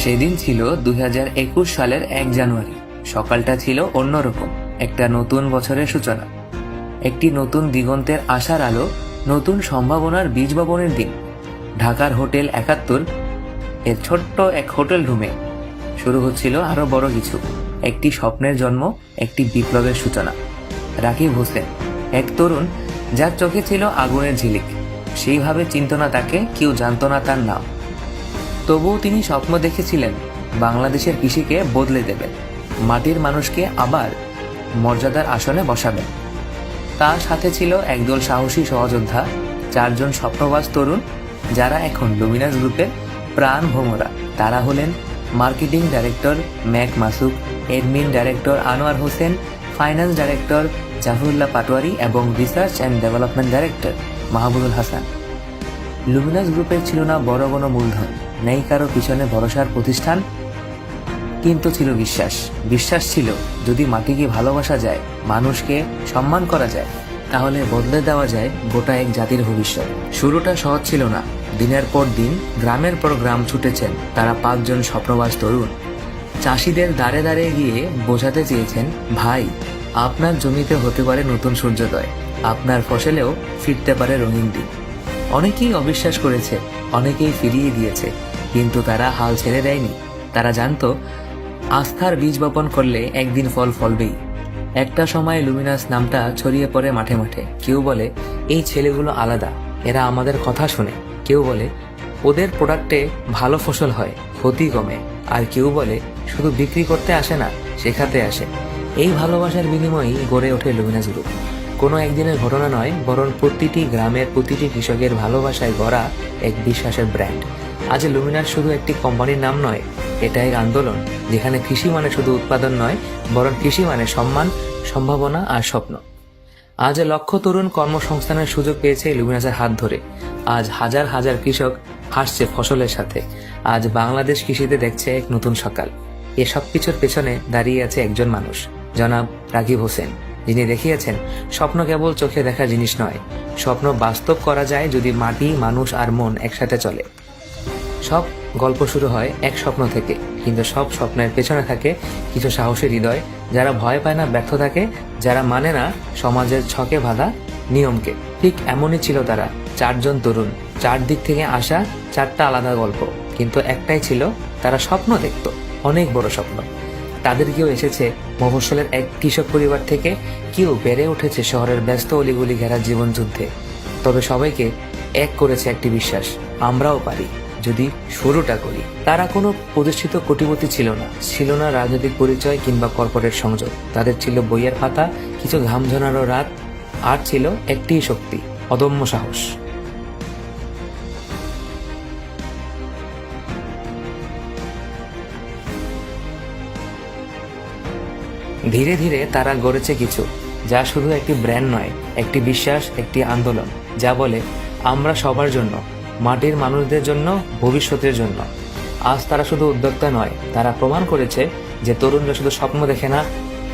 সেদিন ছিল 2021 সালের 1 জানুয়ারি। সকালটা ছিল অন্যরকম, একটা নতুন বছরের সূচনা, একটি নতুন দিগন্তের আশার আলো, নতুন সম্ভাবনার বীজ বপনের দিন। ঢাকার হোটেল 71 এর ছোট্ট এক হোটেল রুমে শুরু হচ্ছিল আরো বড় কিছু, একটি স্বপ্নের জন্ম, একটি বিপ্লবের সূচনা। রাকিব হোসেন, এক তরুণ যার চোখে ছিল আগুনের ঝিলিক। সেইভাবে চিনত না তাকে, কেউ জানত না তার নাম। তবুও তিনি স্বপ্ন দেখেছিলেন বাংলাদেশের কৃষিকে বদলে দেবেন, মাটির মানুষকে আবার মর্যাদার আসনে বসাবেন। তার সাথে ছিল একদল সাহসী সহযোদ্ধা, 4 জন স্বপ্নবাজ তরুণ, যারা এখন লুমিনাস গ্রুপের প্রাণ ভোমরা। তারা হলেন মার্কেটিং ডাইরেক্টর ম্যাক Masuk, admin director Anwar Hossain, finance director Zafrullah Patwari এবং research and development director Mahbubul Hasan. Luminous গ্রুপের ছিল না বড় কোনো মূলধন, নেই কারো পিছনে ভরসার প্রতিষ্ঠান, কিন্তু ছিল বিশ্বাস। বিশ্বাস ছিল যদি মাটিকে ভালোবাসা যায়, মানুষকে সম্মান করা যায়, তাহলে বদলে দেওয়া যায় গোটা এক জাতির ভবিষ্যৎ। শুরুটা সহজ ছিল না। দিনের পর দিন, গ্রামের পর গ্রাম ছুটেছেন তারা 5 জন স্বপ্নবাজ তরুণ। চাষিদের দাঁড়ে দাঁড়িয়ে গিয়ে বোঝাতে চেয়েছেন, ভাই, আপনার জমিতে হতে পারে নতুন সূর্যোদয়, আপনার ফসলেও ফিরতে পারে রঙিন দিন। অনেকেই অবিশ্বাস করেছে, অনেকেই ফিরিয়ে দিয়েছে, কিন্তু তারা হাল ছেড়ে দেয়নি। তারা জানতো আস্থার বীজ বপন করলে একদিন ফল ফলবেই। একটা সময় লুমিনাস নামটা ছড়িয়ে পড়ে মাঠে মাঠে। কেউ বলে এই ছেলেগুলো আলাদা, এরা আমাদের কথা শোনে। কেউ বলে ওদের প্রোডাক্টে ভালো ফসল হয়, ক্ষতি কমে। আর কেউ বলে শুধু বিক্রি করতে আসে না, শেখাতে আসে। এই ভালোবাসার বিনিময়েই গড়ে ওঠে লুমিনাস গ্রুপ। কোনো একদিনের ঘটনা নয়, বরং প্রতিটি গ্রামের প্রতিটি কৃষকের ভালোবাসায় গড়া এক বিশ্বাসের ব্র্যান্ড। আজ লুমিনাস শুধু একটি কোম্পানির নাম নয়, এটা এক আন্দোলন, যেখানে কৃষি মানে শুধু উৎপাদন নয়, বরং কৃষি মানে সম্মান, সম্ভাবনা আর স্বপ্ন। আজ লক্ষ তরুণ কর্মসংস্থানের সুযোগ পেয়েছে লুমিনাসের হাত ধরে। আজ হাজার হাজার কৃষক হাসছে ফসলের সাথে। আজ বাংলাদেশ কৃষিতে দেখছে এক নতুন সকাল। এ সব কিছুর পেছনে দাঁড়িয়ে আছে একজন মানুষ, জনাব রাকিব হোসেন, যিনি দেখিয়েছেন স্বপ্ন কেবল চোখে দেখা জিনিস নয়, স্বপ্ন বাস্তব করা যায় যদি মাটি, মানুষ আর মন একসাথে চলে। সব গল্প শুরু হয় এক স্বপ্ন থেকে, কিন্তু সব স্বপ্নের পেছনে থাকে কিছু সাহসী হৃদয়, যারা ভয় পায় না ব্যর্থতাকে, যারা মানে না সমাজের ছকে বাঁধা নিয়মকে। ঠিক এমনই ছিল তারা, 4 জন তরুণ, 4 দিক থেকে আসা 4টা আলাদা গল্প, কিন্তু একটাই ছিল, তারা স্বপ্ন দেখত, অনেক বড় স্বপ্ন। তাদের কেউ এসেছে মফস্বলের এক কৃষক পরিবার থেকে, কেউ বেড়ে উঠেছে শহরের ব্যস্ত অলিগলি ঘেরা জীবন যুদ্ধে। তবে সবাইকে এক করেছে একটি বিশ্বাস, আমরাও পারি যদি শুরুটা করি। তারা কোনো প্রতিষ্ঠিত কোটিপতি ছিল না, ছিল না রাজনৈতিক পরিচয় কিংবা কর্পোরেট সংযোগ। তাদের ছিল বইয়ের পাতা, কিছু ঘাম ঝরানো রাত, আর ছিল একটিই শক্তি, অদম্য সাহস। ধীরে ধীরে তারা গড়েছে কিছু, যা শুধু একটি ব্র্যান্ড নয়, একটি বিশ্বাস, একটি আন্দোলন, যা বলে আমরা সবার জন্য, মাটির মানুষদের জন্য, ভবিষ্যতের জন্য। আজ তারা শুধু উদ্যোক্তা নয়, তারা প্রমাণ করেছে যে তরুণরা শুধু স্বপ্ন দেখে না,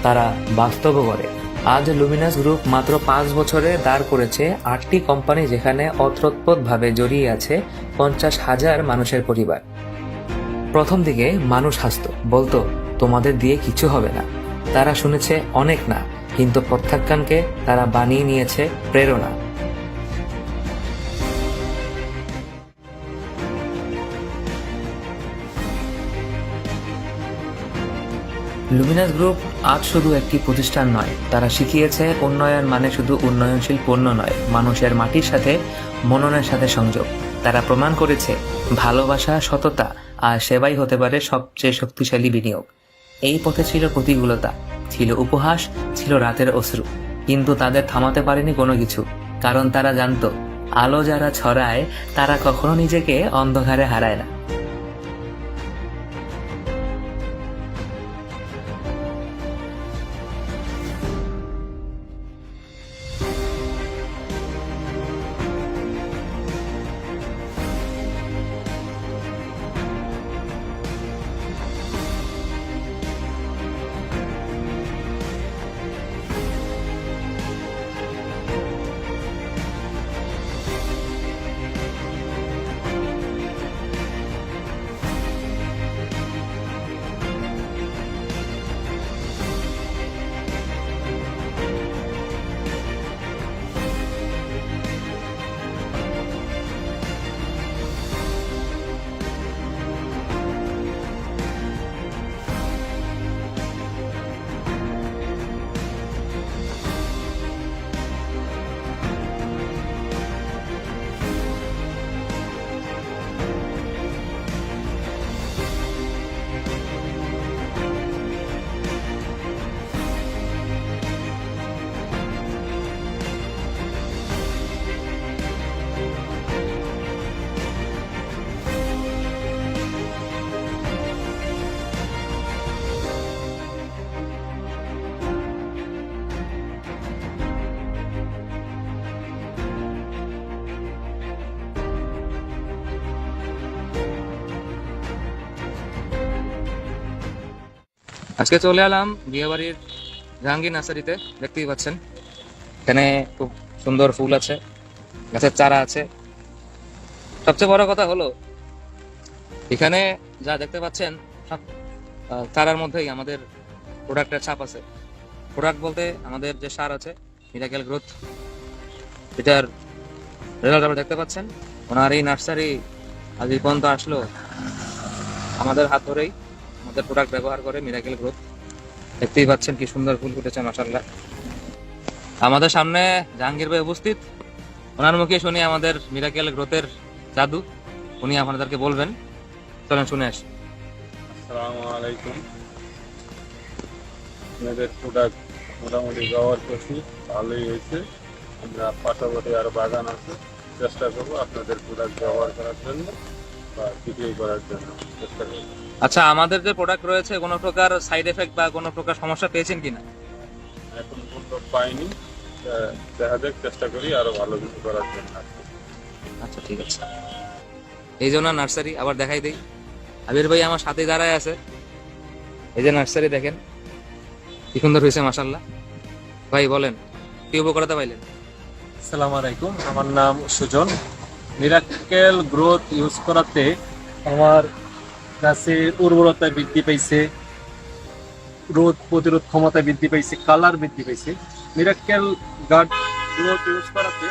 তারা বাস্তবও করে। আজ লুমিনাস গ্রুপ মাত্র 5 বছরে দাঁড় করেছে 8টি কোম্পানি, যেখানে অতপ্রতভাবে জড়িয়ে আছে 50,000 মানুষের পরিবার। প্রথম দিকে মানুষ হাসতো, বলতো তোমাদের দিয়ে কিছু হবে না। তারা শুনেছে অনেক না, কিন্তু প্রত্যাখ্যানকে তারা বানিয়ে নিয়েছে প্রেরণা। লুমিনাস গ্রুপ আজ শুধু একটি প্রতিষ্ঠান নয়, তারা শিখিয়েছে উন্নয়ন মানে শুধু উন্নয়নশীল পণ্য নয়, মানুষের মাটির সাথে, মননের সাথে সংযোগ। তারা প্রমাণ করেছে ভালোবাসা, সততা আর সেবাই হতে পারে সবচেয়ে শক্তিশালী বিনিয়োগ। এই পথে ছিল প্রতিকূলতা, ছিল উপহাস, ছিল রাতের অশ্রু, কিন্তু তাদের থামাতে পারেনি কোনো কিছু, কারণ তারা জানতো আলো যারা ছড়ায় তারা কখনো নিজেকে অন্ধকারে হারায় না। আজকে চলে এলাম বিয়েবাড়ির জাহাঙ্গীর নার্সারিতে। দেখতেই পাচ্ছেন এখানে খুব সুন্দর ফুল আছে, গাছের চারা আছে। সবচেয়ে বড় কথা হলো এখানে যা দেখতে পাচ্ছেন সব চারার মধ্যেই আমাদের প্রোডাক্টের ছাপ আছে। প্রোডাক্ট বলতে আমাদের যে সার আছে মিরাকেল গ্রোথ, এটার রেজাল্ট আপনারা দেখতে পাচ্ছেন। ওনার এই নার্সারি আজ এই পর্যন্ত আসলো আমাদের হাত ধরেই, আমাদের প্রোডাক্ট ব্যবহার করে মিরাকেল গ্রোথ। দেখতেই পাচ্ছেন কি সুন্দর ফুল ফুটেছে মাশাআল্লাহ। আমাদের সামনে জাহাঙ্গীর ভাই উপস্থিত, ওনার মুখে শুনি আমাদের মিরাকেল গ্রোথের জাদু। উনি আপনাদেরকে বলবেন, চলেন শুনে আসি। আসসালামু আলাইকুম। আপনাদের প্রোডাক্ট মোটামুটি ব্যবহার করছি, ভালোই হয়েছে। আমরা পাশাপাশি আরো বাগান আছে, চেষ্টা করবো আপনাদের প্রোডাক্ট ব্যবহার করার জন্য বা বিক্রি করার জন্য চেষ্টা করবো। আচ্ছা, আমাদের যে প্রোডাক্ট রয়েছে কোনো প্রকার সাইড এফেক্ট বা কোনো প্রকার সমস্যা পেয়েছেন কিনা? এখন পর্যন্ত পাইনি, দেখা যাক, চেষ্টা করি আরো ভালো কিছু করার জন্য। আচ্ছা ঠিক আছে। এই জন্য নার্সারি আবার দেখাই দেই। আবির ভাই আমার সাথে দাঁড়ায় আছে। এই যে নার্সারি দেখেন কি সুন্দর হয়েছে মাশাআল্লাহ। ভাই বলেন কি উপকারিতা পাইলেন? আসসালামু আলাইকুম, আমার নাম সুজন। মিরাকেল গ্রোথ ইউজ করাতে আমার গাছের উর্বরতা বৃদ্ধি পাইছে, রোদ প্রতিরোধ ক্ষমতা বৃদ্ধি পাইছে, কালার বৃদ্ধি পাইছে। মিরাকেল গার্ড গ্রোথ ইউজ করাতে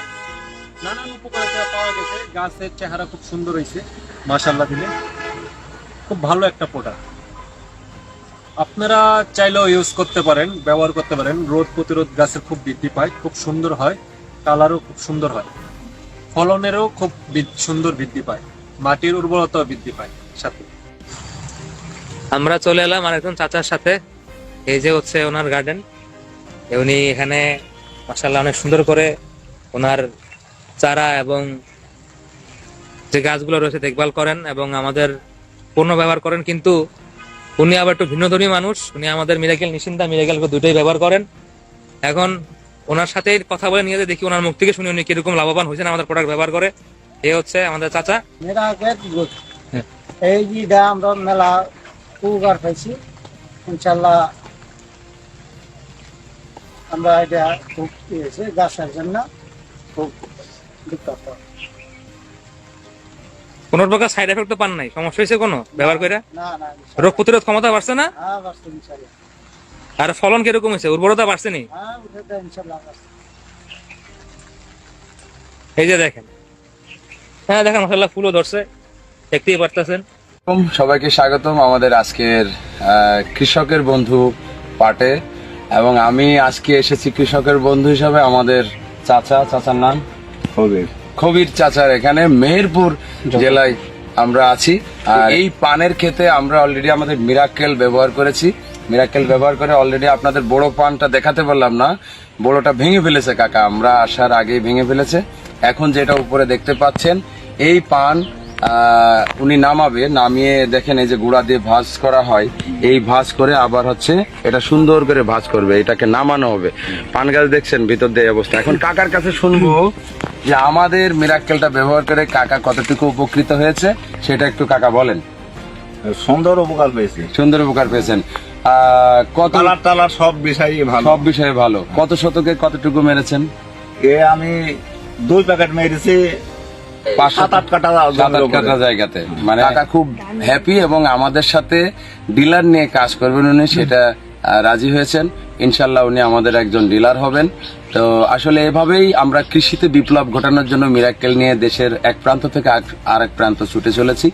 নানান উপকারিতা পাওয়া গেছে। গাছের চেহারা খুব সুন্দর হয়েছে মাশাআল্লাহ দিলে। খুব ভালো একটা প্রোডাক্ট, আপনারা চাইলেও ইউজ করতে পারেন, ব্যবহার করতে পারেন। রোদ প্রতিরোধ গাছের খুব বৃদ্ধি পায়, খুব সুন্দর হয়, কালারও খুব সুন্দর হয়, ফলনেরও খুব সুন্দর বৃদ্ধি পায়, মাটির উর্বরতাও বৃদ্ধি পায় সাথে। আমরা চলে এলাম আরেকজন চাচার সাথে। এই যে হচ্ছে ওনার গার্ডেন। উনি এখানে মাশাআল্লাহ অনেক সুন্দর করে ওনার চারা এবং যে গাছগুলো রয়েছে দেখভাল করেন এবং আমাদের পণ্য ব্যবহার করেন। কিন্তু উনি আবার একটু ভিন্নধর্মী মানুষ। উনি আমাদের মিরাকেল নিশ্চিন্তা, মিরাকেল দুটোই ব্যবহার করেন। এখন ওনার সাথে কথা বলে নিয়ে দেখি ওনার মুখ থেকে শুনি উনি কিরকম লাভবান হয়েছেন আমাদের প্রোডাক্ট ব্যবহার করে। এই হচ্ছে আমাদের চাচা। মিরাকেল গ্রোথ এই যেটা আমরা মেলা উপকার পাইছি, ইনশাল্লাহ আমরা এটা খুব হয়েছে গাছের জন্য খুব বিখ্যাত। কোন প্রকার সাইড এফেক্ট তো পান নাই? সমস্যা হয়েছে কোনো ব্যবহার করে? না না, রোগ প্রতিরোধ ক্ষমতা বাড়ছে না? হ্যাঁ বাড়ছে ইনশাল্লাহ। আর ফলন কিরকম হয়েছে? উর্বরতা বাড়ছে নি? হ্যাঁ উঠে ইনশাল্লাহ বাড়ছে। এই যে দেখেন, হ্যাঁ দেখেন মাশাআল্লাহ ফুলও ধরছে, দেখতেই পারতেছেন। সবাইকে স্বাগতম আমাদের আজকের কৃষকের বন্ধু পাটে। এবং আমি আজকে এসেছি কৃষকের বন্ধু হিসাবে আমাদের চাচার নাম খবির চাচার এখানে মেহেরপুর জেলায় আমরা আছি। আর এই পানের ক্ষেতে আমরা অলরেডি আমাদের মিরাকেল ব্যবহার করেছি। মিরাকেল ব্যবহার করে অলরেডি আপনাদের বড় পানটা দেখাতে পারলাম না, বড়টা ভেঙে ফেলেছে কাকা, আমরা আসার আগেই ভেঙে ফেলেছে। এখন যেটা উপরে দেখতে পাচ্ছেন এই পান উনি নামিয়ে দেখেন এই যে গুঁড়া দিয়ে ভাঁজ করা হয়, এই ভাঁজ করে আবার হচ্ছে এটা সুন্দর করে ভাঁজ করবে, এটাকে নামানো হবে। পান গাছ দেখছেন ভিতর দিয়ে অবস্থা। এখন কাকার কাছে শুনবো যে আমাদের মিরাকেলটা ব্যবহার করে কাকা কতটুকু উপকৃত হয়েছে সেটা একটু কাকা বলেন। সুন্দর উপকার পেয়েছি, সুন্দর উপকার পেয়েছেন। কত টালার সব বিষয়ই ভালো, সব বিষয়ে ভালো। কত শতকে কতটুকু মেরেছেন? এ আমি 2 প্যাকেট মেরেছি 7-8 কাঠা জায়গাতে। মানে কাকা খুব হ্যাপি এবং আমাদের সাথে ডিলার নিয়ে কাজ করবেন উনি, সেটা রাজি হয়েছেন। ইনশাল্লাহ উনি আমাদের একজন ডিলার হবেন। তো আসলে এভাবেই আমরা কৃষিতে বিপ্লব ঘটানোর জন্য মিরাকেল নিয়ে দেশের এক প্রান্ত থেকে আরেক প্রান্ত ছুটে চলেছি।